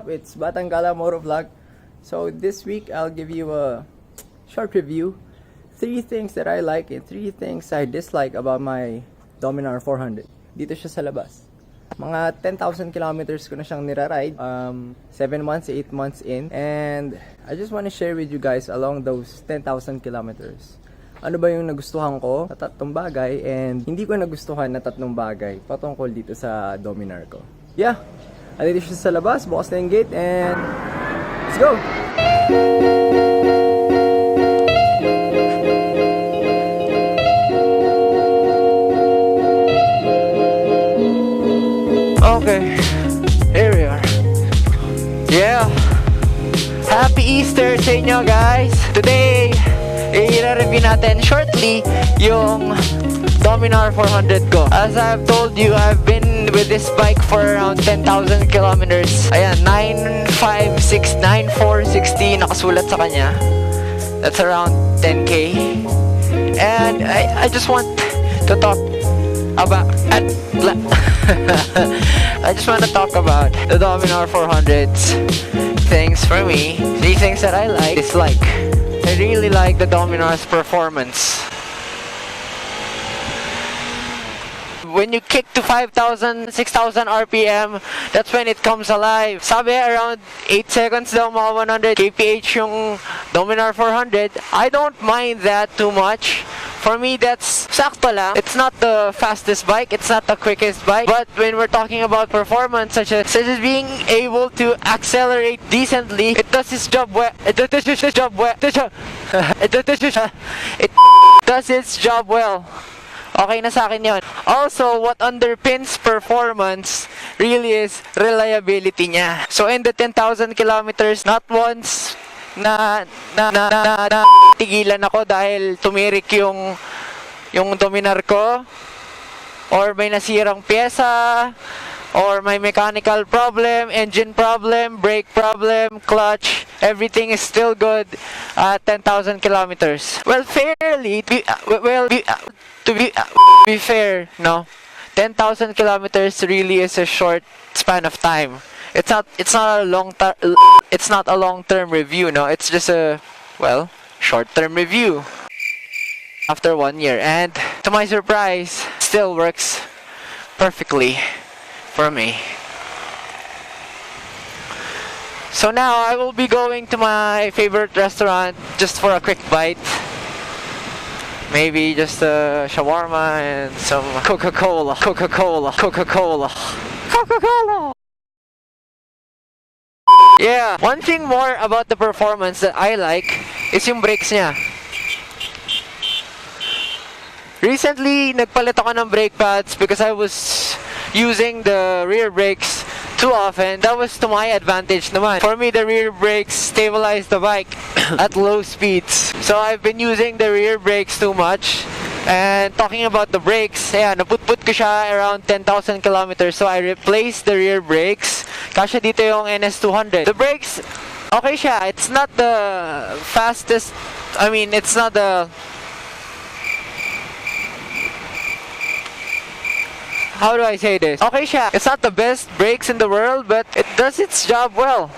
up? It's Batang Gala Motovlog. So this week I'll give you a short review. 3 things that I like and 3 things I dislike about my Dominar 400. Dito siya sa labas. Mga 10,000 kilometers ko na siyang niraride. 7 months, 8 months in. And I just want to share with you guys along those 10,000 kilometers. Ano ba yung nagustuhan ko na 3 bagay and hindi ko nagustuhan na 3 bagay patungkol dito sa Dominar ko. Yeah, andito siya sa labas, bukas na yung gate and let's go! Okay, here we are. Yeah, happy Easter sa inyo guys. Today, i-review natin shortly yung Dominar 400 ko. As I've told you, I've been with this bike for around 10,000 kilometers. Ayan, 9,569,460 nakasulat sa kanya. That's around 10K. And I just want to talk about I just want to talk about the Dominar 400's things for me. 3 things that I like, dislike. I really like the Dominar's performance. When you kick to 5,000, 6,000 RPM, that's when it comes alive. Sabi around 8 seconds daw mga 100 kph yung Dominar 400. I don't mind that too much. For me, that's sakto lang. It's not the fastest bike, it's not the quickest bike. But when we're talking about performance, such as being able to accelerate decently, it does its job well. It does its job well. Okay na sa akin yun. Also, what underpins performance really is reliability niya. So in the 10,000 kilometers, not once na tigilan ako dahil tumirik yung Dominar ko, or may nasirang pyesa, or may mechanical problem, engine problem, brake problem, clutch, everything is still good at 10,000 kilometers. Well, to be fair, no, 10,000 kilometers really is a short span of time. It's not a long-term review, no. It's just a, well, short-term review after 1 year, and to my surprise, still works perfectly for me. So now I will be going to my favorite restaurant just for a quick bite. Maybe just a shawarma and some Coca-Cola. Yeah, one thing more about the performance that I like is yung brakes niya. Recently, nagpalit ako ng brake pads because I was using the rear brakes too often. That was to my advantage naman. For me, the rear brakes stabilize the bike at low speeds. So I've been using the rear brakes too much. And talking about the brakes, ayan, naputput ko siya around 10,000 kilometers. So I replaced the rear brakes. Kasya dito yung NS200. The brakes, okay siya. It's not the fastest, I mean, it's not the, how do I say this? Okay siya. It's not the best brakes in the world, but it does its job well.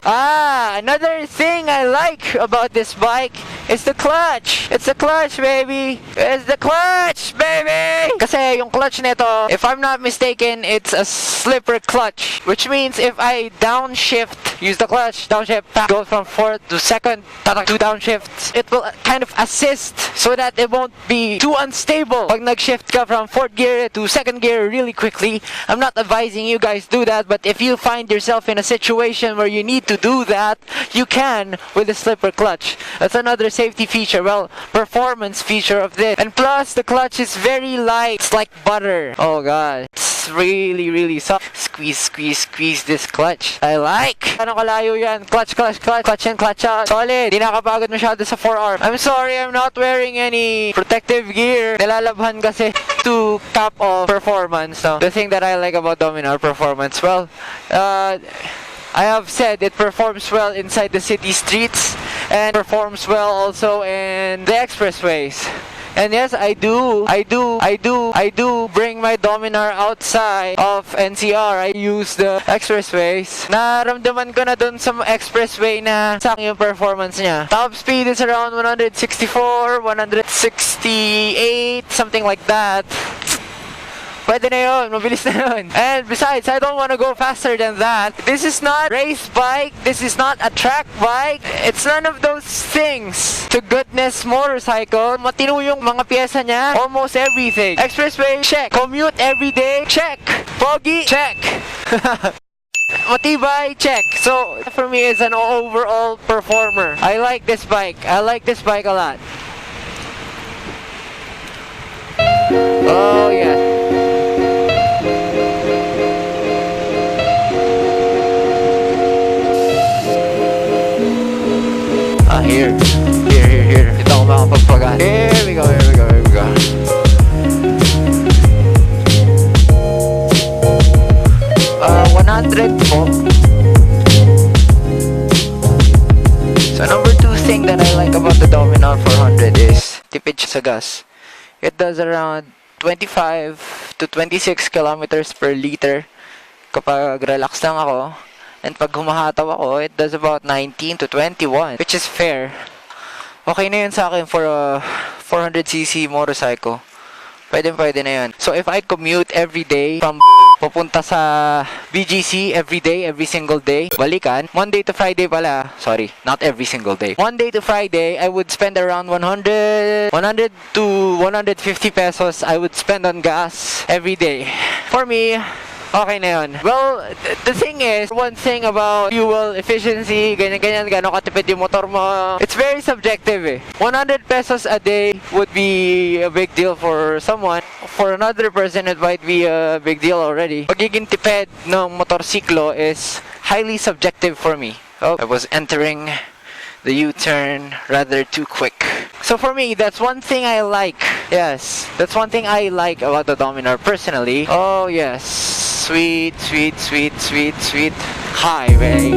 Another thing I like about this bike is the clutch. It's the clutch, baby. It's the clutch, baby. Kasi yung clutch nito, if I'm not mistaken, it's a slipper clutch, which means if I downshift, use the clutch, downshift, go from 4th to 2nd, to downshift, it will kind of assist so that it won't be too unstable. Pag nag-shift ka from 4th gear to 2nd gear really quickly, I'm not advising you guys do that, but if you find yourself in a situation where you need to do that, you can with the slipper clutch. That's another safety feature, well, performance feature of this. And plus, the clutch is very light. It's like butter. Oh god, it's really soft. Squeeze this clutch. I like. Ano kalayo yan? Clutch in, clutch out. Solid. Di nakapagod masyado sa forearm. I'm sorry, I'm not wearing any protective gear. Nilalabhan kasi to cap off performance. So, the thing that I like about Dominar performance, well, I have said it performs well inside the city streets and performs well also in the expressways. And yes, I do bring my Dominar outside of NCR. I use the expressways. Naramdaman ko na dun sa expressway na sa yung performance niya. Top speed is around 164, 168, something like that. Pwede na yun, mabilis na yun. And besides, I don't want to go faster than that. This is not race bike. This is not a track bike. It's none of those things. To goodness motorcycle, matino yung mga pyesa niya. Almost everything. Expressway, check. Commute every day, check. Pogi, check. Matibay, check. So, for me, it's an overall performer. I like this bike. I like this bike a lot. Oh, yeah. Here. Ito ako makapagpagaan. Here we go. 100 po. So number 2 thing that I like about the Dominar 400 is tipid siya sa gas. It does around 25 to 26 kilometers per liter kapag relax lang ako. And pag humahataw ako, it does about 19 to 21, which is fair. Okay na yun sa akin for a 400cc motorcycle. Pwede na yun. So if I commute every day from pupunta sa BGC every day, every single day, balikan, Monday to Friday pala, sorry, not every single day. Monday to Friday, I would spend around 100 to 150 pesos I would spend on gas every day. For me, okay na yun. Well, the thing is, one thing about fuel efficiency, ganyan, gano'ng katipid yung motor mo, it's very subjective eh. 100 pesos a day would be a big deal for someone. For another person, it might be a big deal already. Pagiging tipid ng motorsiklo is highly subjective for me. Oh, I was entering the U-turn rather too quick. So for me, that's one thing I like. Yes, that's one thing I like about the Dominar personally. Oh yes, sweet highway.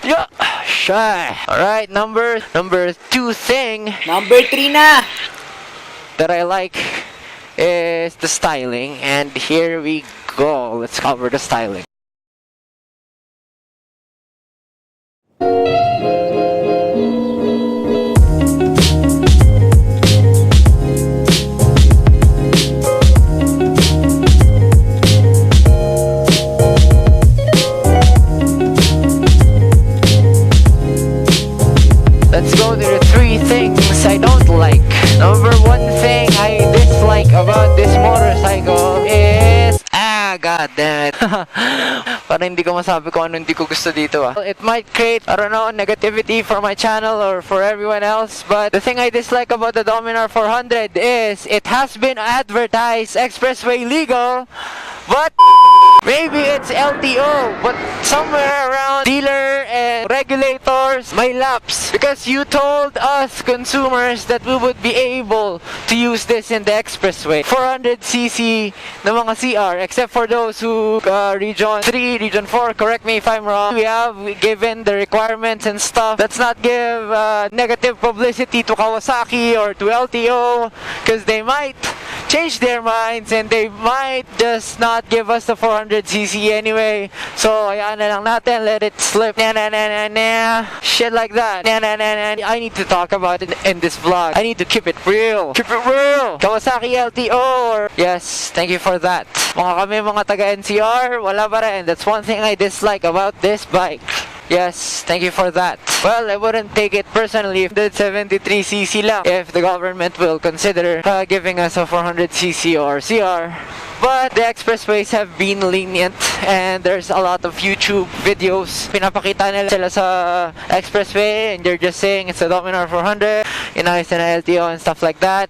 Yeah, shy. Alright, number 2 thing. Number 3 na. That I like is the styling, and here we go. Let's cover the styling. Let's go to the 3 things I don't like. Number 1 thing I dislike about this motorcycle is... God damn it. Parang hindi ko masabi kung ano hindi ko gusto dito ah. It might create, I don't know, negativity for my channel or for everyone else, but the thing I dislike about the Dominar 400 is it has been advertised expressway legal, but maybe it's LTO, but somewhere around dealer and regulators may lapse, because you told us consumers that we would be able to use this in the expressway. 400cc na mga CR, except for those who region 3, region 4, correct me if I'm wrong. We have given the requirements and stuff. Let's not give negative publicity to Kawasaki or to LTO, because they might change their minds and they might just not give us the 400cc anyway. So ayan na lang natin, let it slip. Shit like that. I need to talk about it in this vlog. I need to keep it real. Kawasaki LTO or... Yes, thank you for that. Mga taga NCR, wala pa rin. That's one thing I dislike about this bike. Yes, thank you for that. Well, I wouldn't take it personally if the 73cc lang, if the government will consider giving us a 400cc or CR. But the expressways have been lenient, and there's a lot of YouTube videos. Pinapakita nila sila sa expressway and they're just saying it's a Dominar 400, inayos na LTO and stuff like that.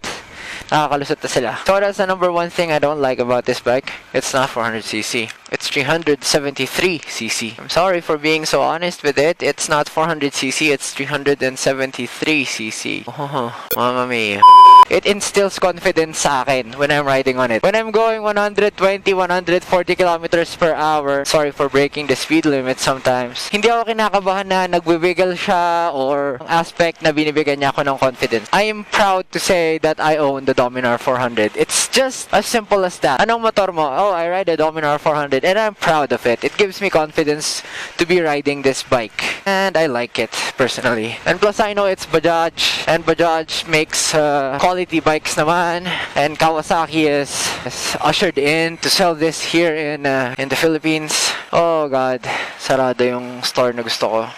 Nakakalusot na sila. So that's the number 1 thing I don't like about this bike. It's not 400cc. It's 373cc. I'm sorry for being so honest with it. It's not 400cc, it's 373cc. Oh, mamma mia. it instills confidence sa akin when I'm riding on it. When I'm going 120, 140 kilometers per hour, sorry for breaking the speed limit sometimes, hindi ako kinakabahan na nagbibigel siya or ang aspect na binibigyan niya ako ng confidence. I am proud to say that I own the Dominar 400. It's just as simple as that. Anong motor mo? Oh, I ride a Dominar 400 and I'm proud of it. It gives me confidence to be riding this bike. And I like it personally. And plus I know it's Bajaj, and Bajaj makes quality bikes naman, and Kawasaki is ushered in to sell this here in the Philippines. Oh god, sarado yung store na gusto ko.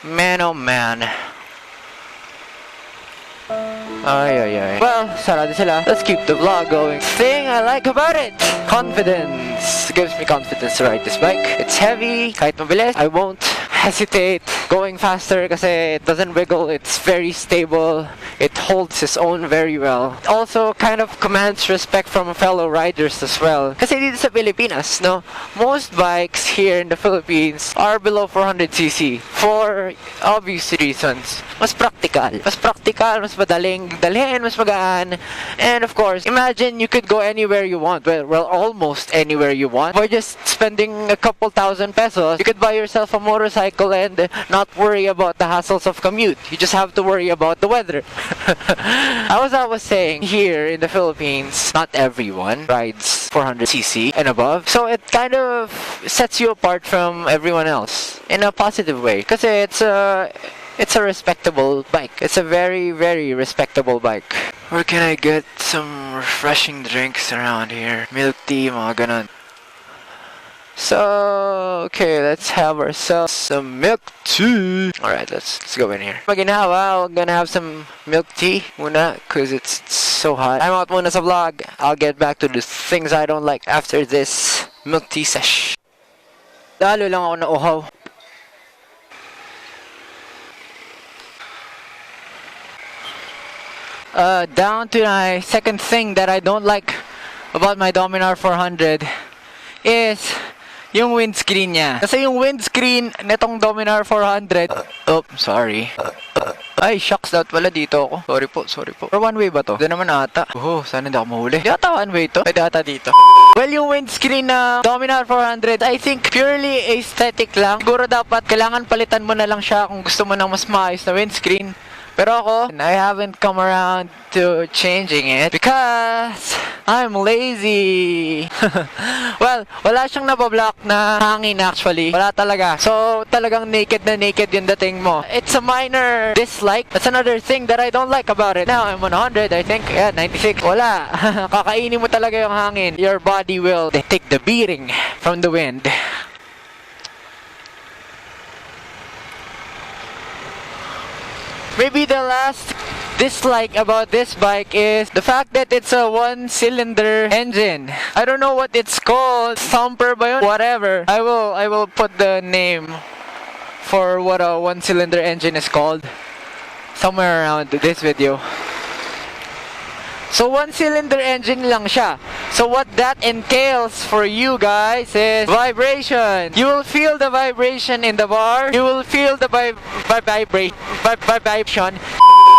Man oh man. Ay. Well, sarado sila. Let's keep the vlog going. Thing I like about it, confidence. It gives me confidence to ride this bike. It's heavy, kahit mabilis, I won't hesitate going faster kasi it doesn't wiggle. It's very stable. It holds its own very well. It also kind of commands respect from fellow riders as well. Kasi dito sa Pilipinas, no, most bikes here in the Philippines are below 400cc for obvious reasons. Mas practical, mas madaling dalhin, mas magaan. And of course, imagine you could go anywhere you want. Well, almost anywhere you want. For just spending a couple thousand pesos, you could buy yourself a motorcycle and not worry about the hassles of commute. You just have to worry about the weather. As I was saying, here in the Philippines, not everyone rides 400cc and above. So it kind of sets you apart from everyone else in a positive way. Because it's a respectable bike. It's a very, very respectable bike. Where can I get some refreshing drinks around here? Milk tea, mga ganon. So, okay, let's have ourselves some milk tea. Alright, let's go in here. Maginawa, we're gonna have some milk tea muna, cause it's so hot. I'm out muna sa vlog. I'll get back to the things I don't like after this milk tea sesh. Lalo lang ako na uhaw. Down to my second thing that I don't like about my Dominar 400 is yung windscreen niya. Kasi yung windscreen netong Dominar 400, oh, sorry. Ay, shucks, dapat pala dito ako. Sorry po. Or one way ba to? Doon naman ata. Oh, sana hindi ako mahuli. Di ata one way to. Ay, di ata dito. Well, yung windscreen na Dominar 400, I think purely aesthetic lang. Siguro dapat kailangan palitan mo na lang siya kung gusto mo ng mas maayos na windscreen. Pero ako, I haven't come around to changing it because I'm lazy. Well, wala siyang nabablock na hangin actually. Wala talaga. So, talagang naked na naked yung dating mo. It's a minor dislike. That's another thing that I don't like about it. Now, I'm 100, I think. Yeah, 96. Wala. Kakainin mo talaga yung hangin. Your body will take the beating from the wind. Maybe the last dislike about this bike is the fact that it's a one-cylinder engine. I don't know what it's called. Thumper ba yun? Whatever. I will put the name for what a one-cylinder engine is called somewhere around this video. So one-cylinder engine lang siya. So what that entails for you guys is vibration. You will feel the vibration in the bar. You will feel the vibration.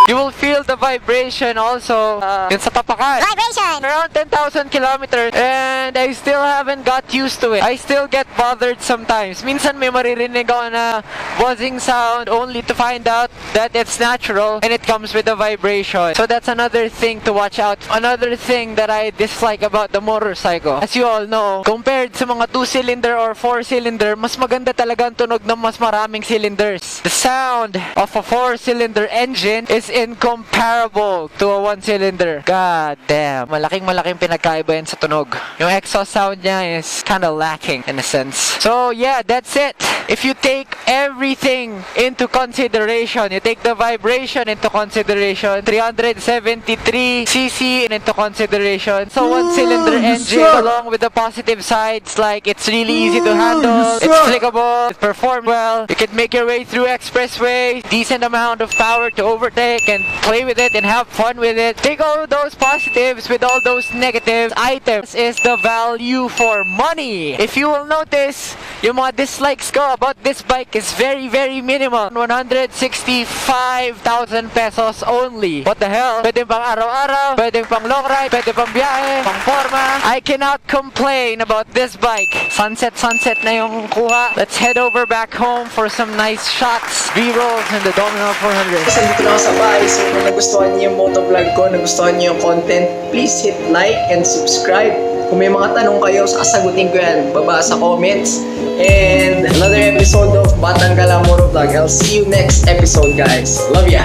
You will feel the vibration also yun sa tapakan. Vibration! Around 10,000 kilometers and I still haven't got used to it. I still get bothered sometimes. Minsan may maririnig ako na buzzing sound only to find out that it's natural and it comes with a vibration. So that's another thing to watch out. Another thing that I dislike about the motorcycle. As you all know, compared sa mga 2-cylinder or 4-cylinder, mas maganda talaga ang tunog ng mas maraming cylinders. The sound of a 4-cylinder engine is incomparable to a 1-cylinder. God damn. Malaking pinagkaiba yan sa tunog. Yung exhaust sound niya is kind of lacking in a sense. So yeah, that's it. If you take everything into consideration, you take the vibration into consideration, 373cc into consideration. So 1-cylinder engine along with the positive sides like it's really easy to handle, it's clickable, it performs well, you can make your way through expressway, decent amount of power to overtake. bike and play with it and have fun with it. Take all those positives with all those negative items is the value for money. If you will notice, yung mga dislikes ko about this bike is very, very minimal. 165,000 pesos only. What the hell? Pwede pang araw-araw, pwede pang long ride, pwede pang biyahe, pang forma. I cannot complain about this bike. Sunset na yung kuha. Let's head over back home for some nice shots, B-rolls in the Dominar 400. Kasi dito na ako sa bahay, so kung nagustuhan niyo yung motovlog ko, nagustuhan niyo yung content, please hit like and subscribe. Kung may mga tanong kayo, sasagutin ko yan baba sa comments. And another episode of Batang Gala Motovlog. I'll see you next episode, guys. Love ya!